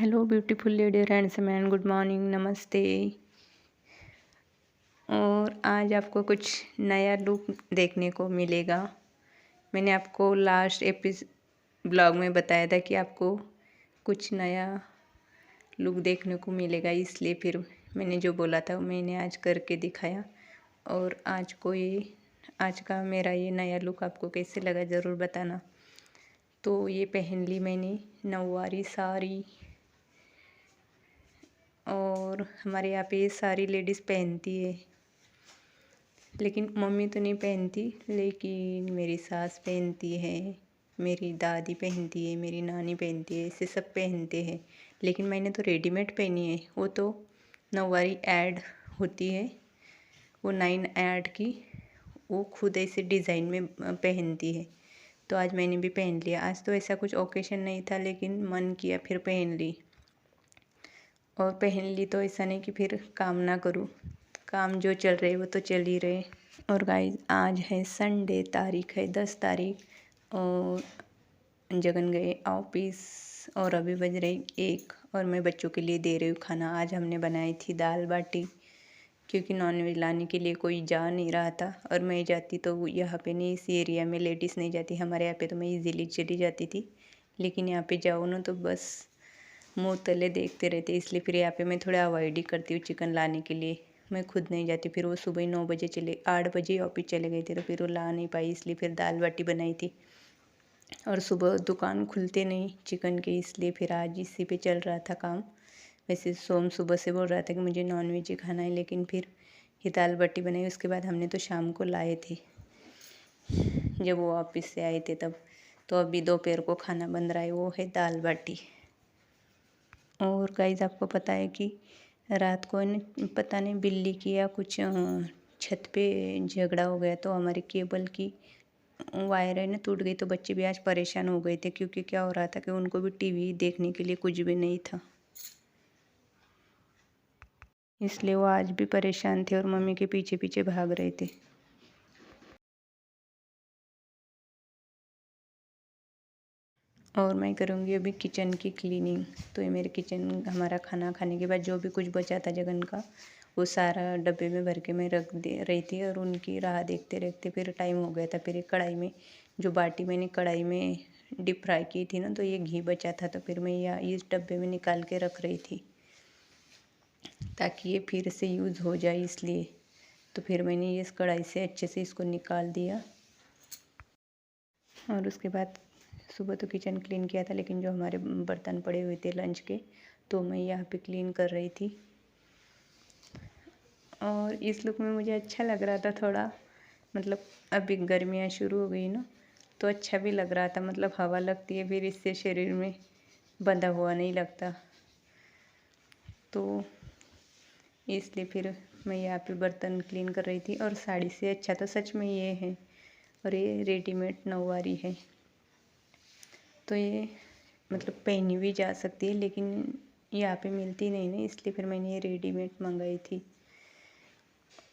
Hello beautiful lady friends man, good morning, नमस्ते। और आज आपको कुछ नया लुक देखने को मिलेगा। मैंने आपको लास्ट ब्लॉग में बताया था कि आपको कुछ नया लुक देखने को मिलेगा, इसलिए फिर मैंने जो बोला था मैंने आज करके दिखाया। और आज का मेरा ये नया लुक आपको कैसे लगा ज़रूर बताना। तो ये पहन ली मैंने नौवारी साड़ी, और हमारे यहाँ पे ये सारी लेडीज़ पहनती है, लेकिन मम्मी तो नहीं पहनती, लेकिन मेरी सास पहनती है, मेरी दादी पहनती है, मेरी नानी पहनती है, ऐसे सब पहनते हैं। लेकिन मैंने तो रेडीमेड पहनी है, वो तो नौवारी ऐड होती है, वो 9 ऐड की, वो खुद ऐसे डिज़ाइन में पहनती है। तो आज मैंने भी पहन लिया। आज तो ऐसा कुछ ओकेशन नहीं था, लेकिन मन किया फिर पहन ली। और पहन ली तो ऐसा नहीं कि फिर काम ना करूँ, काम जो चल रहे वो तो चल ही रहे। और गाइस आज है संडे, तारीख है 10 तारीख, और जगन गए ऑफिस और अभी बज रही 1, और मैं बच्चों के लिए दे रही हूँ खाना। आज हमने बनाई थी दाल बाटी, क्योंकि नॉनवेज लाने के लिए कोई जा नहीं रहा था, और मैं जाती तो यहाँ पे नहीं, इस एरिया में लेडीज़ नहीं जाती। हमारे यहाँ पे तो मैं इजीली चली जाती थी, लेकिन यहाँ पे जाओ ना तो बस मुँह तले देखते रहते, इसलिए फिर यहाँ पे मैं थोड़ा अवॉइड ही करती हूँ चिकन लाने के लिए। मैं खुद नहीं जाती। फिर वो सुबह 9 बजे 8 बजे ऑफिस चले गए थे, तो फिर वो ला नहीं पाई, इसलिए फिर दाल बाटी बनाई थी। और सुबह दुकान खुलते नहीं चिकन के, इसलिए फिर आज इसी पे चल रहा था काम। वैसे सोम सुबह से बोल रहा था कि मुझे नॉनवेज ही खाना है, लेकिन फिर ये दाल बाटी बनाई। उसके बाद हमने तो शाम को लाए थे, जब वो ऑफिस से आए थे तब। तो अभी दोपहर को खाना बन रहा है, वो है दाल बाटी। और गाइस आपको पता है कि रात को पता नहीं बिल्ली की या कुछ छत पे झगड़ा हो गया, तो हमारी केबल की वायर है ना टूट गई। तो बच्चे भी आज परेशान हो गए थे, क्योंकि क्या हो रहा था कि उनको भी टीवी देखने के लिए कुछ भी नहीं था, इसलिए वो आज भी परेशान थे और मम्मी के पीछे पीछे भाग रहे थे। और मैं करूँगी अभी किचन की क्लीनिंग। तो ये मेरे किचन, हमारा खाना खाने के बाद जो भी कुछ बचा था जगन का, वो सारा डब्बे में भर के मैं रख दे रही थी, और उनकी राह देखते देखते फिर टाइम हो गया था। फिर एक कढ़ाई में जो बाटी मैंने कढ़ाई में डीप फ्राई की थी ना, तो ये घी बचा था, तो फिर मैं यह इस डब्बे में निकाल के रख रही थी, ताकि ये फिर से यूज़ हो जाए, इसलिए। तो फिर मैंने ये इस कढ़ाई से अच्छे से इसको निकाल दिया। और उसके बाद सुबह तो किचन क्लीन किया था, लेकिन जो हमारे बर्तन पड़े हुए थे लंच के, तो मैं यहाँ पे क्लीन कर रही थी। और इस लुक में मुझे अच्छा लग रहा था थोड़ा, मतलब अभी गर्मियाँ शुरू हो गई ना, तो अच्छा भी लग रहा था, मतलब हवा लगती है, फिर इससे शरीर में बंधा हुआ नहीं लगता। तो इसलिए फिर मैं यहाँ पे बर्तन क्लीन कर रही थी। और साड़ी से अच्छा तो सच में ये है, और ये रेडीमेड नौवारी है, तो ये मतलब पहनी भी जा सकती है, लेकिन यहाँ पे मिलती नहीं ना, इसलिए फिर मैंने ये रेडीमेड मंगाई थी।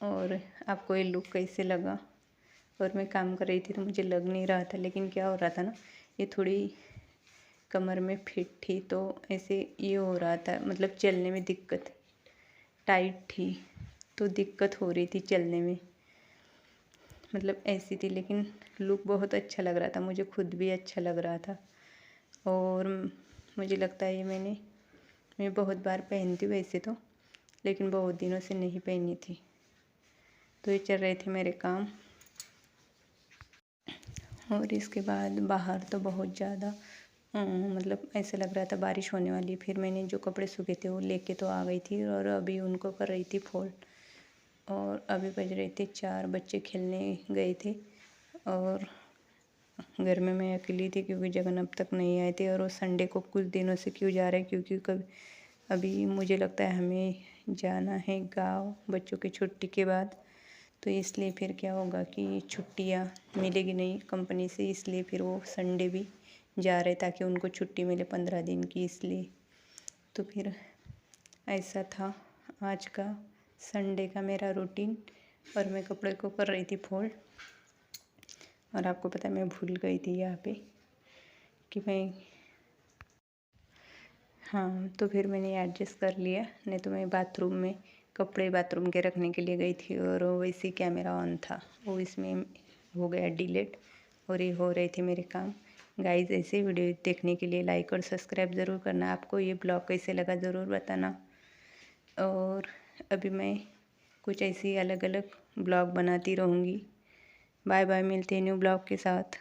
और आपको ये लुक कैसे लगा? और मैं काम कर रही थी तो मुझे लग नहीं रहा था, लेकिन क्या हो रहा था ना, ये थोड़ी कमर में फिट थी, तो ऐसे ये हो रहा था, मतलब चलने में दिक्कत, टाइट थी तो दिक्कत हो रही थी चलने में, मतलब ऐसी थी। लेकिन लुक बहुत अच्छा लग रहा था, मुझे खुद भी अच्छा लग रहा था। और मुझे लगता है ये मैं बहुत बार पहनती हूँ वैसे तो, लेकिन बहुत दिनों से नहीं पहनी थी। तो ये चल रहे थे मेरे काम। और इसके बाद बाहर तो बहुत ज़्यादा मतलब ऐसा लग रहा था बारिश होने वाली। फिर मैंने जो कपड़े सूखे थे वो लेके तो आ गई थी, और अभी उनको कर रही थी फोल्ड। और अभी बज रहे थे 4, बच्चे खेलने गए थे, और घर में मैं अकेली थी, क्योंकि जगन अब तक नहीं आए थे। और वो संडे को कुछ दिनों से क्यों जा रहे हैं, क्योंकि कभी अभी मुझे लगता है हमें जाना है गांव बच्चों की छुट्टी के बाद, तो इसलिए फिर क्या होगा कि छुट्टियां मिलेगी नहीं कंपनी से, इसलिए फिर वो संडे भी जा रहे ताकि उनको छुट्टी मिले 15 दिन की, इसलिए। तो फिर ऐसा था आज का संडे का मेरा रूटीन। और मैं कपड़े को कर रही थी फोल्ड। और आपको पता है मैं भूल गई थी यहाँ पे कि मैं हाँ, तो फिर मैंने एडजस्ट कर लिया, नहीं तो मैं बाथरूम में कपड़े बाथरूम के रखने के लिए गई थी और वैसे कैमरा ऑन था, वो इसमें हो गया डिलीट और ये हो रहे थे मेरे काम। गाइस, ऐसे वीडियो देखने के लिए लाइक और सब्सक्राइब ज़रूर करना। आपको ये ब्लॉग कैसे लगा ज़रूर बताना। और अभी मैं कुछ ऐसी अलग अलग ब्लॉग बनाती रहूँगी। बाय बाय, मिलते हैं न्यू ब्लॉग के साथ।